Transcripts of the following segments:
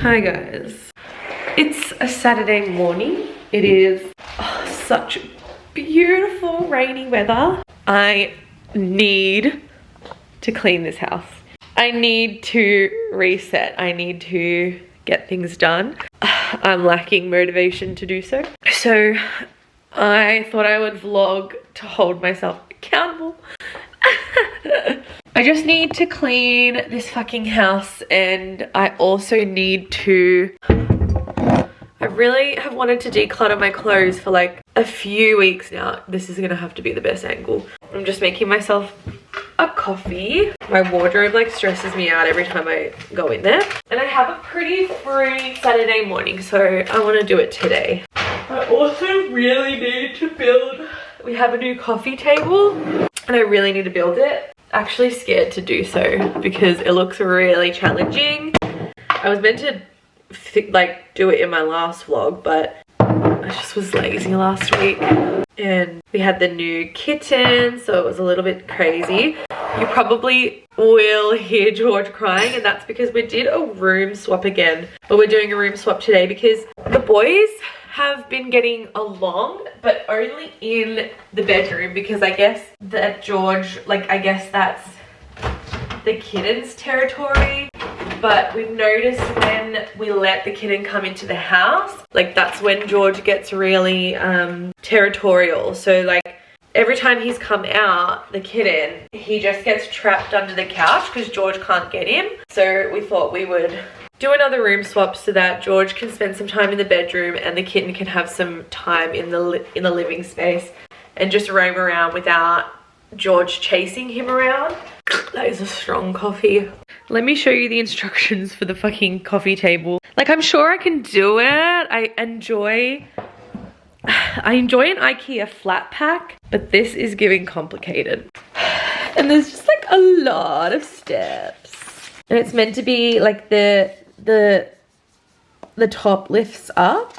Hi guys, it's a Saturday morning. It is such beautiful rainy weather. I need to clean this house. I need to reset. I need to get things done. I'm lacking motivation to do so. So I thought I would vlog to hold myself accountable. I just need to clean this fucking house, and I also need to... I really have wanted to declutter my clothes for like a few weeks now. This is gonna have to be the best angle. I'm just making myself a coffee. My wardrobe like stresses me out every time I go in there. And I have a pretty free Saturday morning, so I want to do it today. I also really need to build... We have a new coffee table and I really need to build it. Actually scared to do so because it looks really challenging. I was meant to like do it in my last vlog, but I just was lazy last week and we had the new kitten, so it was a little bit crazy. You probably will hear George crying, and that's because we did a room swap again, but we're doing a room swap today because the boys have been getting along, but only in the bedroom, because I guess that George, like, I guess that's the kitten's territory. But we've noticed when we let the kitten come into the house, like that's when George gets really territorial. So like every time he's come out, the kitten, he just gets trapped under the couch because George can't get him. So we thought we would do another room swap so that George can spend some time in the bedroom and the kitten can have some time in the living space and just roam around without George chasing him around. That is a strong coffee. Let me show you the instructions for the fucking coffee table. Like, I'm sure I can do it. I enjoy an IKEA flat pack, but this is giving complicated. And there's just like a lot of steps. And it's meant to be like the top lifts up.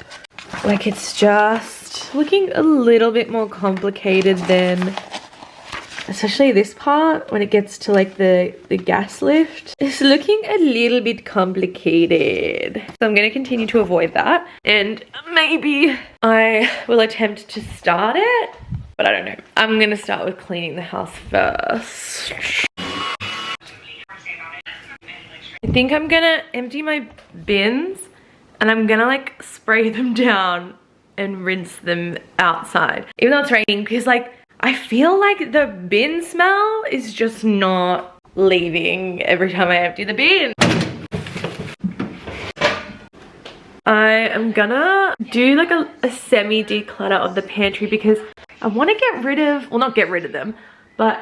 Like, it's just looking a little bit more complicated than, especially this part when it gets to like the gas lift. It's looking a little bit complicated. So I'm going to continue to avoid that, and maybe I will attempt to start it, but I don't know. I'm going to start with cleaning the house first. I think I'm going to empty my bins and I'm going to like spray them down and rinse them outside, even though it's raining, because like I feel like the bin smell is just not leaving every time I empty the bin. I am gonna do like a semi declutter of the pantry because I want to get rid of, well, not get rid of them, but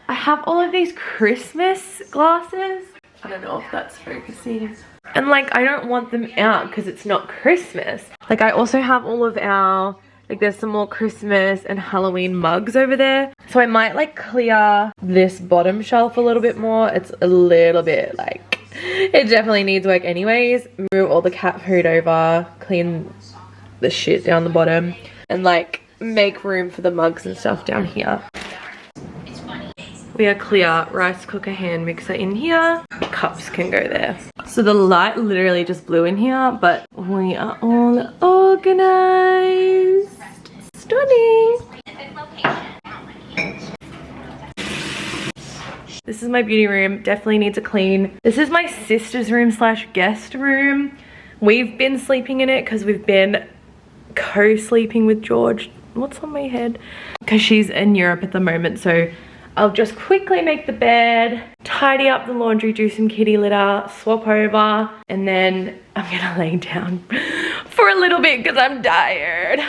I have all of these Christmas glasses. I don't know if that's focusing. And like, I don't want them out because it's not Christmas. Like, I also have all of our, like, there's some more Christmas and Halloween mugs over there. So I might like clear this bottom shelf a little bit more. It's a little bit like, it definitely needs work anyways. Move all the cat food over, clean the shit down the bottom, and like make room for the mugs and stuff down here. We are clear rice cooker hand mixer in here. Cups can go there. So the light literally just blew in here, but we are all organized. Stunning. This is my beauty room. Definitely needs a clean. This is my sister's room slash guest room. We've been sleeping in it because we've been co-sleeping with George. What's on my head? Because she's in Europe at the moment, so I'll just quickly make the bed, tidy up the laundry, do some kitty litter, swap over, and then I'm gonna lay down for a little bit because I'm tired.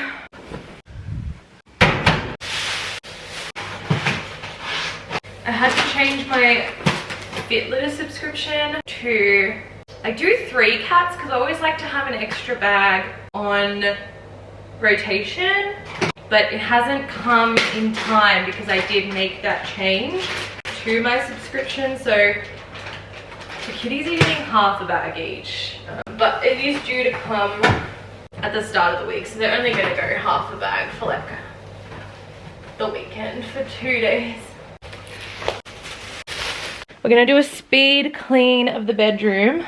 I had to change my Fit Litter subscription to, I do 3 cats because I always like to have an extra bag on rotation. But it hasn't come in time because I did make that change to my subscription. So the kitties are using half a bag each. But it is due to come at the start of the week. So they're only going to go half a bag for like the weekend for 2 days. We're going to do a speed clean of the bedroom.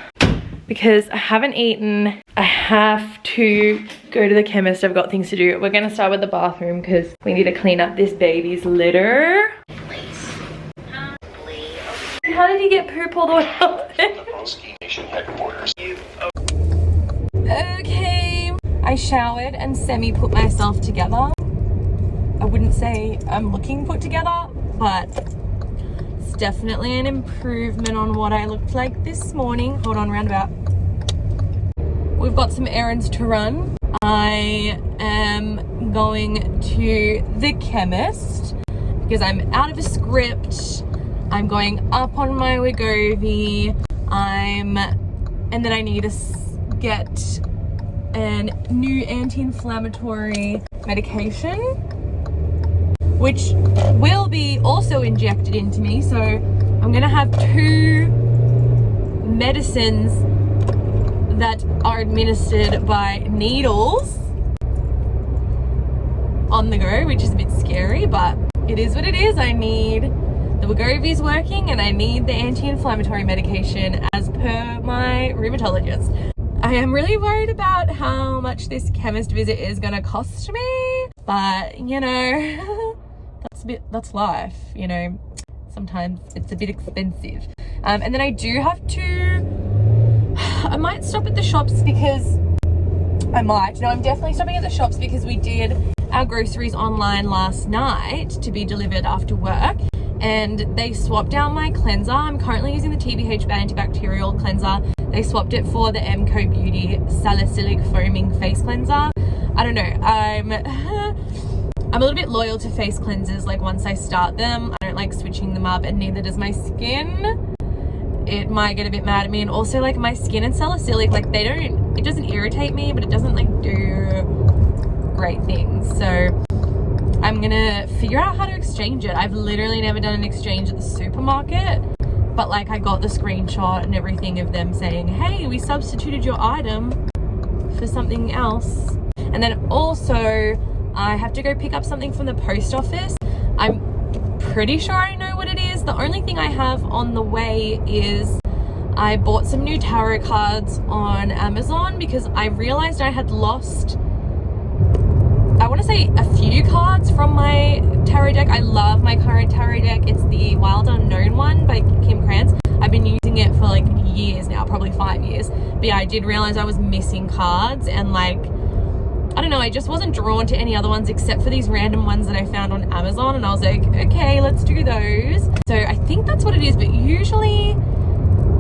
because I haven't eaten. I have to go to the chemist. I've got things to do. We're gonna start with the bathroom because we need to clean up this baby's litter. How did he get poop all the way up there? Okay, I showered and semi-put myself together. I wouldn't say I'm looking put together, but it's definitely an improvement on what I looked like this morning. Hold on, roundabout. We've got some errands to run. I am going to the chemist because I'm out of a script. I'm going up on my Wegovy. And then I need to get a new anti-inflammatory medication, which will be also injected into me. So I'm gonna have 2 medicines that are administered by needles on the go, which is a bit scary, but it is what it is. I need the Wegovy's working and I need the anti-inflammatory medication as per my rheumatologist. I am really worried about how much this chemist visit is gonna cost me, but you know, that's life, you know, sometimes it's a bit expensive. And then I do have I might stop at the shops because I'm definitely stopping at the shops because we did our groceries online last night to be delivered after work, and they swapped out my cleanser. I'm currently using the TBH antibacterial cleanser. They swapped it for the MCO Beauty salicylic foaming face cleanser. I don't know, I'm a little bit loyal to face cleansers. Like once I start them, I don't like switching them up, and neither does my skin. It might get a bit mad at me. And also like my skin and salicylic, like it doesn't irritate me, but it doesn't like do great things. So I'm gonna figure out how to exchange it. I've literally never done an exchange at the supermarket, but like I got the screenshot and everything of them saying, hey, we substituted your item for something else. And then also I have to go pick up something from the post office. I'm pretty sure I know what it is. The only thing I have on the way is I bought some new tarot cards on Amazon because I realized I had lost, I want to say, a few cards from my tarot deck. I love my current tarot deck. It's the Wild Unknown one by Kim Krantz. I've been using it for like years now, probably 5 years. But yeah, I did realize I was missing cards, and like, I don't know, I just wasn't drawn to any other ones except for these random ones that I found on Amazon, and I was like, okay, let's do those. So I think that's what it is, but usually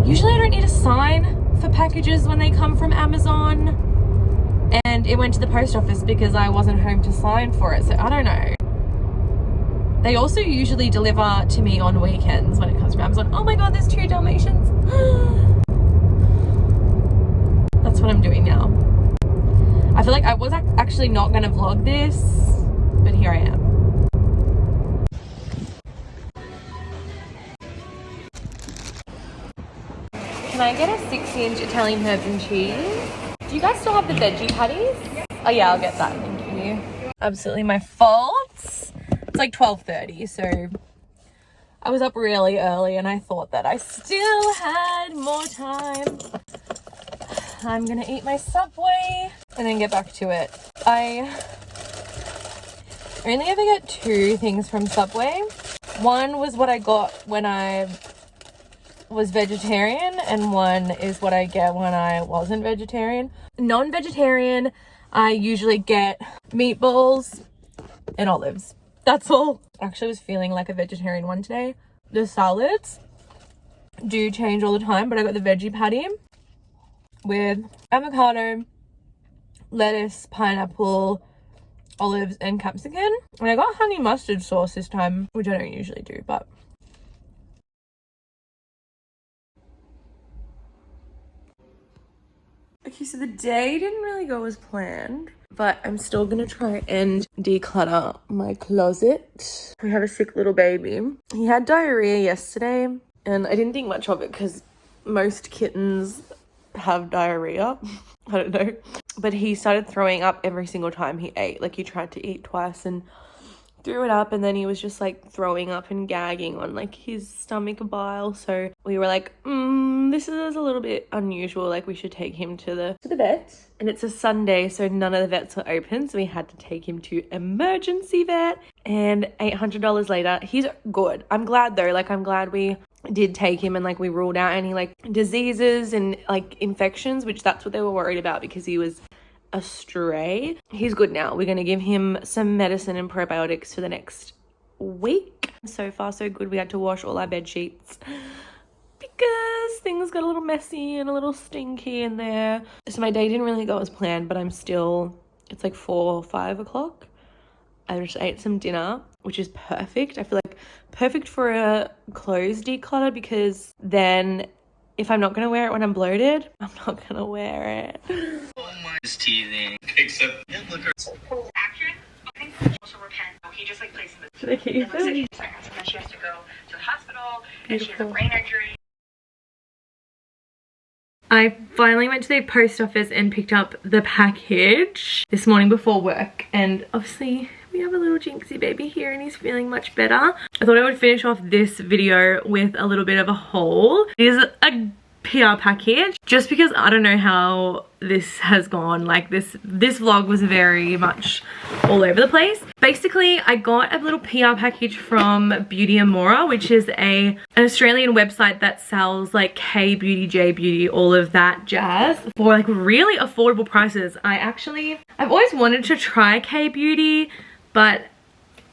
I don't need to sign for packages when they come from Amazon. And it went to the post office because I wasn't home to sign for it, so I don't know. They also usually deliver to me on weekends when it comes from Amazon. Oh my god, there's 2 Dalmatians. That's what I'm doing now. I feel like I was actually not going to vlog this, but here I am. Can I get a 6-inch Italian herbs and cheese? Do you guys still have the veggie patties? Oh yeah, I'll get that, thank you. Absolutely my fault. It's like 12:30, so I was up really early and I thought that I still had more time. I'm gonna eat my Subway and then get back to it. I only ever get 2 things from Subway. One was what I got when I was vegetarian, and one is what I get when I wasn't vegetarian. Non-vegetarian, I usually get meatballs and olives. That's all. Actually, I was feeling like a vegetarian one today. The salads do change all the time, but I got the veggie patty with avocado, lettuce, pineapple, olives, and capsicum. And I got honey mustard sauce this time, which I don't usually do, but okay, so the day didn't really go as planned, but I'm still gonna try and declutter my closet. We have a sick little baby. He had diarrhea yesterday, and I didn't think much of it because most kittens have diarrhea. I don't know. But he started throwing up every single time he ate. Like, he tried to eat twice and threw it up, and then he was just like throwing up and gagging on like his stomach bile. So we were like, this is a little bit unusual, like we should take him to the vet. And it's a Sunday, so none of the vets were open, so we had to take him to emergency vet. And $800 later, he's good. I'm glad though, like I'm glad we did take him and like we ruled out any like diseases and like infections, which that's what they were worried about because he was a stray. He's good now. We're going to give him some medicine and probiotics for the next week. So far so good. We had to wash all our bed sheets because things got a little messy and a little stinky in there. So my day didn't really go as planned, but I'm still, it's like 4 or 5 o'clock. I just ate some dinner, which is perfect. I feel like perfect for a clothes declutter, because then if I'm not going to wear it when I'm bloated, I'm not going to wear it. Oh my, is teething. Except, yeah, look her. Accurate. I think he also repent. He just like places it. Should I keep It looks like he's pregnant, and then she has to go to the hospital, and she has a brain injury. I finally went to the post office and picked up the package this morning before work, and obviously we have a little Jinxie baby here and he's feeling much better. I thought I would finish off this video with a little bit of a haul. It is a PR package just because I don't know how this has gone. Like this vlog was very much all over the place. Basically, I got a little PR package from Beauty Amora, which is an Australian website that sells like K Beauty, J Beauty, all of that jazz for like really affordable prices. I've always wanted to try K Beauty, but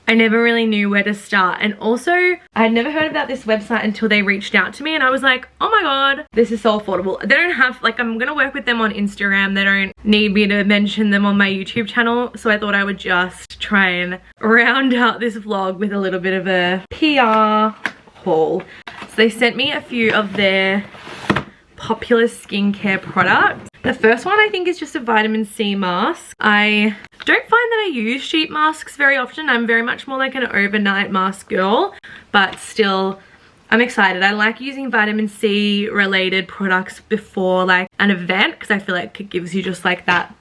I never really knew where to start. And also, I had never heard about this website until they reached out to me, and I was like, oh my god, this is so affordable. They don't have, like, I'm gonna work with them on Instagram. They don't need me to mention them on my YouTube channel. So I thought I would just try and round out this vlog with a little bit of a PR haul. So they sent me a few of their popular skincare products. The first one I think is just a vitamin C mask. I don't find that I use sheet masks very often. I'm very much more like an overnight mask girl, but still I'm excited. I like using vitamin C related products before like an event because I feel like it gives you just like that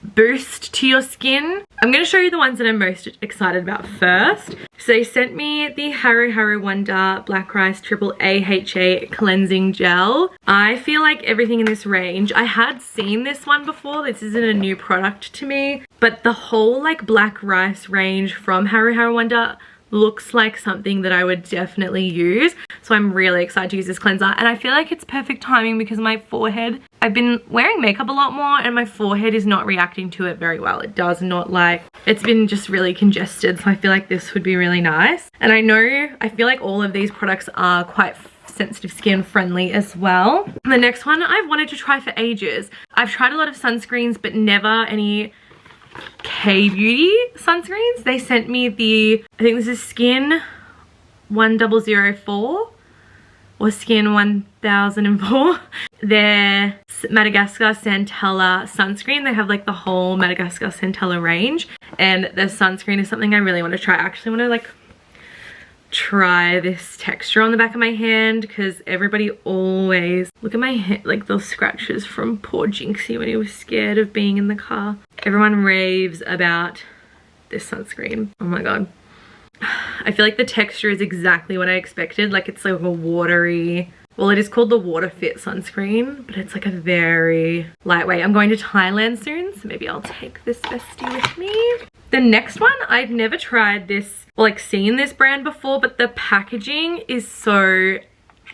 boost to your skin. I'm going to show you the ones that I'm most excited about first. So they sent me the Haro Wonder Black Rice Triple AHA Cleansing Gel. I feel like everything in this range, I had seen this one before. This isn't a new product to me, but the whole like Black Rice range from Haro Wonder looks like something that I would definitely use. So I'm really excited to use this cleanser, and I feel like it's perfect timing because my forehead, I've been wearing makeup a lot more and my forehead is not reacting to it very well. It does not like, it's been just really congested, so I feel like this would be really nice. And I feel like all of these products are quite sensitive skin friendly as well. And the next one I've wanted to try for ages. I've tried a lot of sunscreens but never any K Beauty sunscreens. They sent me the, I think this is Skin 1004 or Skin 1004. Their Madagascar Centella sunscreen. They have like the whole Madagascar Centella range, and the sunscreen is something I really want to try. I actually want to like try this texture on the back of my hand because everybody always, look at my hand, like those scratches from poor Jinxie when he was scared of being in the car. Everyone raves about this sunscreen. Oh my god. I feel like the texture is exactly what I expected. Like it's like a watery, well, it is called the Water Fit sunscreen, but it's like a very lightweight. I'm going to Thailand soon, so maybe I'll take this bestie with me. The next one, I've never tried this, or like seen this brand before, but the packaging is so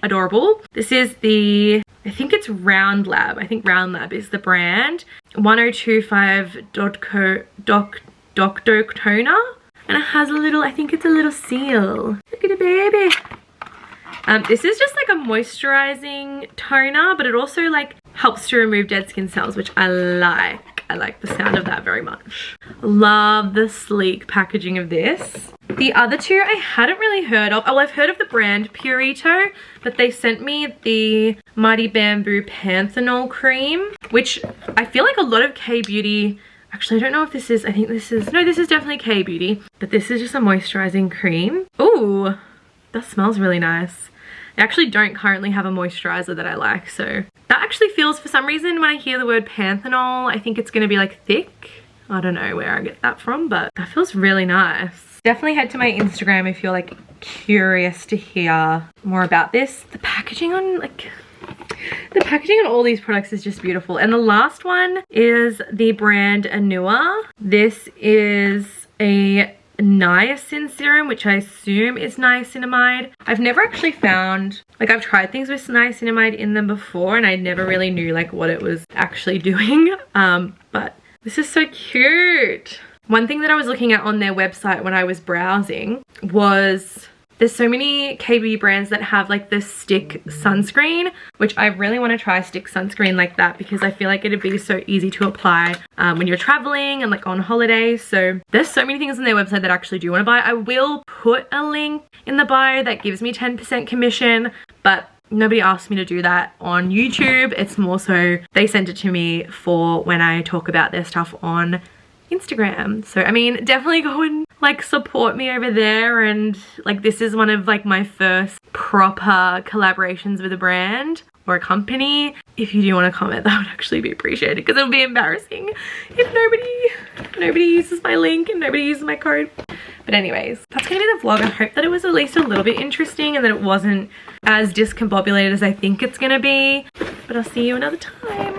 adorable. This is the, I think it's Round Lab. I think Round Lab is the brand. 1025 Doctor Toner. And it has a little, I think it's a little seal. Look at the baby. This is just like a moisturizing toner, but it also like helps to remove dead skin cells, which I like. I like the sound of that very much. Love the sleek packaging of this. The other two I hadn't really heard of. Oh, I've heard of the brand Purito, but they sent me the Mighty Bamboo Panthenol Cream, which I feel like a lot of K-Beauty, actually I don't know if this is, I think this is, no, this is definitely K-Beauty, but this is just a moisturizing cream. Ooh, that smells really nice. I actually don't currently have a moisturizer that I like, so that actually feels, for some reason when I hear the word panthenol, I think it's going to be like thick. I don't know where I get that from, but that feels really nice. Definitely head to my Instagram if you're like curious to hear more about this. The packaging on all these products is just beautiful. And the last one is the brand Anua. This is a niacin serum, which I assume is niacinamide. I've never actually found, like, I've tried things with niacinamide in them before and I never really knew like what it was actually doing. But this is so cute. One thing that I was looking at on their website when I was browsing was there's so many KB brands that have like the stick sunscreen, which I really want to try stick sunscreen like that because I feel like it'd be so easy to apply when you're traveling and like on holiday. So there's so many things on their website that I actually do want to buy. I will put a link in the bio that gives me 10% commission, but nobody asked me to do that on YouTube. It's more so they sent it to me for when I talk about their stuff on Instagram. So I mean, definitely go and like support me over there. And like, this is one of like my first proper collaborations with a brand or a company. If you do want to comment, that would actually be appreciated because it would be embarrassing if nobody uses my link and nobody uses my code. But anyways, that's gonna be the vlog. I hope that it was at least a little bit interesting and that it wasn't as discombobulated as I think it's gonna be. But I'll see you another time.